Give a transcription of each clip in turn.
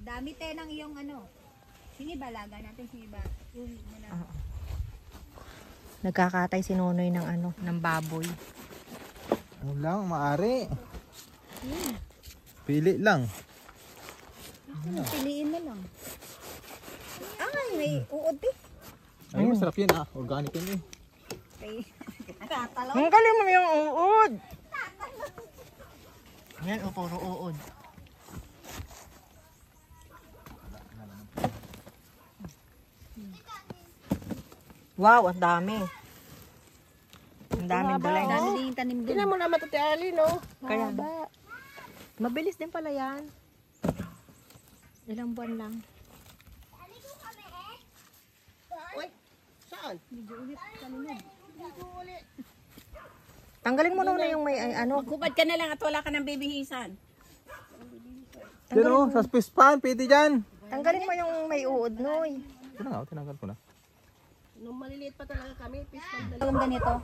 Dami tayo ng iyong ano. Siniba, laga natin siniba. Nagkakatay si Nonoy ng ano, ng baboy. Ano lang, maari. Pili lang. Piliin mo lang. Ay, may uod eh. Ay, masarap yun ah. Organic yun eh. Tatalaw. Ang galing mo yung uod. Yan, puro uod. Wow, ang dami. Ang daming bulay. Ang dami din yung tanim doon. Tingnan mo naman ito, Ali, no? Kaya ba? Mabilis din pala yan. Ilang buwan lang. Uy, saan? Medyo ulit. Kalinod. Tanggalin mo na yung may ano. Magkubad ka na lang at wala ka ng bibihisan. Yan o, sa fish pan, pwede dyan. Tanggalin mo yung may uod, Noy. Ito na nga, tinanggal ko na. Nung maliliit pa talaga kami, Yung ganito.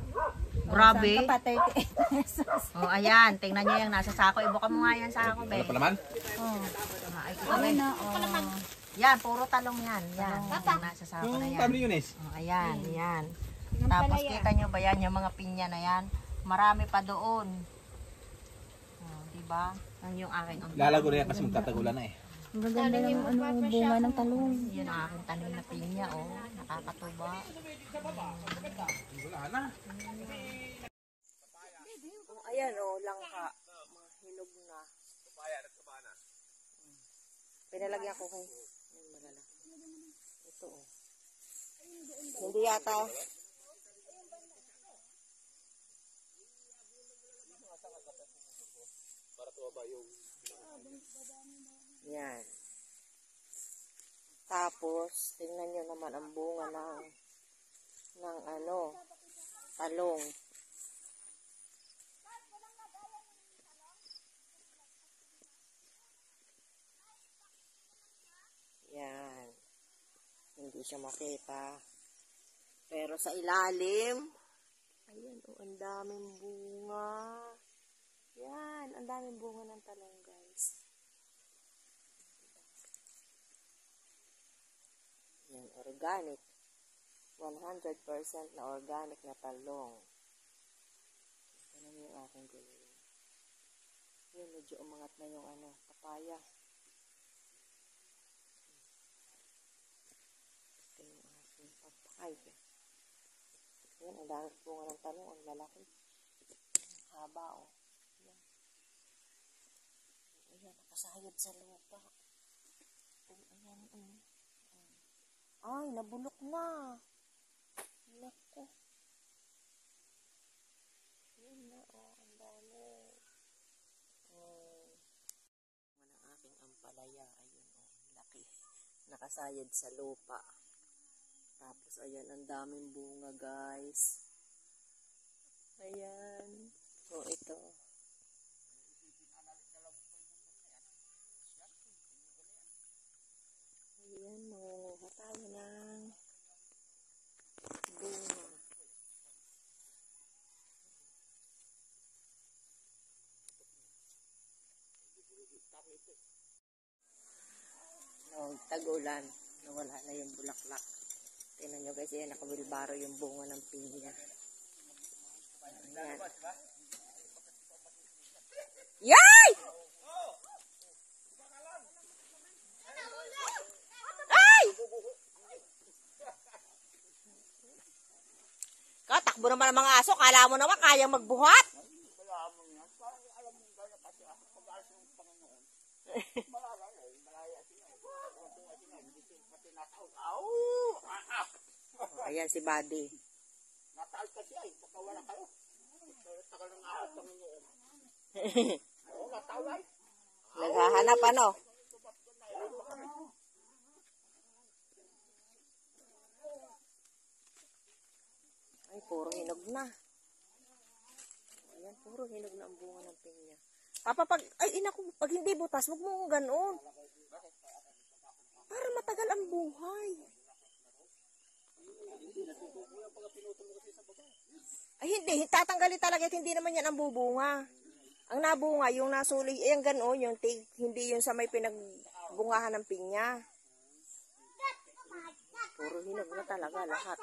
Grabe. Saan ka pa? 38 pesos. Oh, ayan. Tingnan nyo yung nasa sako. Ibuka mo nga yan sa ako, be. Ano palaman? Oh. Ay, ito, Ano be. na? Oh. Yan, puro talong yan. Yan. Yung nasa sako na yan. Pabli yun eh. Oh, ayan, yan. Tapos kita nyo ba yan, yung mga pinya na yan? Marami pa doon. Oh, diba? Yan yung akin. Lalago na yan kasi magtatagulan na eh. Ang ganda ng ano, bunga ng talong. Yan ang aking tanim na pinya, oh. Nakakatuba. Oh, ayan, oh, langka. Hinog na. Pinalagyan ko kay. Ito, oh. Hindi yata. Yan. Tapos, tingnan nyo naman ang bunga ng ano, talong. Yan. Hindi siya makita. Pero sa ilalim, ayan, oh, ang daming bunga. Yan, ang daming bunga ng talong, guys. Yan, organic. 100% na organic na talong. Ito na yung aking gulay. Yan, medyo umangat na yung ano, papaya. Ito yung aking papaya. Yan, ang dami bunga ng talong. Ang lalaki. Haba, oh. Yan. Ayan, nakasayad sa lupa. Oh, ayan, oh. Ay, nabulok na. Naku. Yun na, oh, ang dami. Ang aking ampalaya, ayun, oh, laki. Nakasayad sa lupa. Tapos, ayan, ang daming bunga, guys. Ayan. So, ito. Ayan, mangunguha tayo ng bunga. No, tag-ulan. Nawala na yung bulaklak. Tingnan nyo guys, yan, nakabilbaro yung bunga ng pinya. Ayan. Yay! Takbo naman ang mga aso. Kala mo naman kayang magbuhat. Ayan si Buddy. nataal kasi ay, baka wala kayo. Tagal ng ahot ng Panginoon. Oo, nataal ay. Naghahanap ano? Ay, puro hinog na. Ayan, puro hinog na ang bunga ng pinya. Papa, pag hindi butas, huwag mo ganoon. Para matagal ang buhay. Ay, hindi. Tatanggalin talaga at hindi naman yan ang bubunga. Ang nabunga, yung nasuli, ayan ganoon, yung hindi yung sa may bungahan ng pinya. Puro hinog na talaga lahat.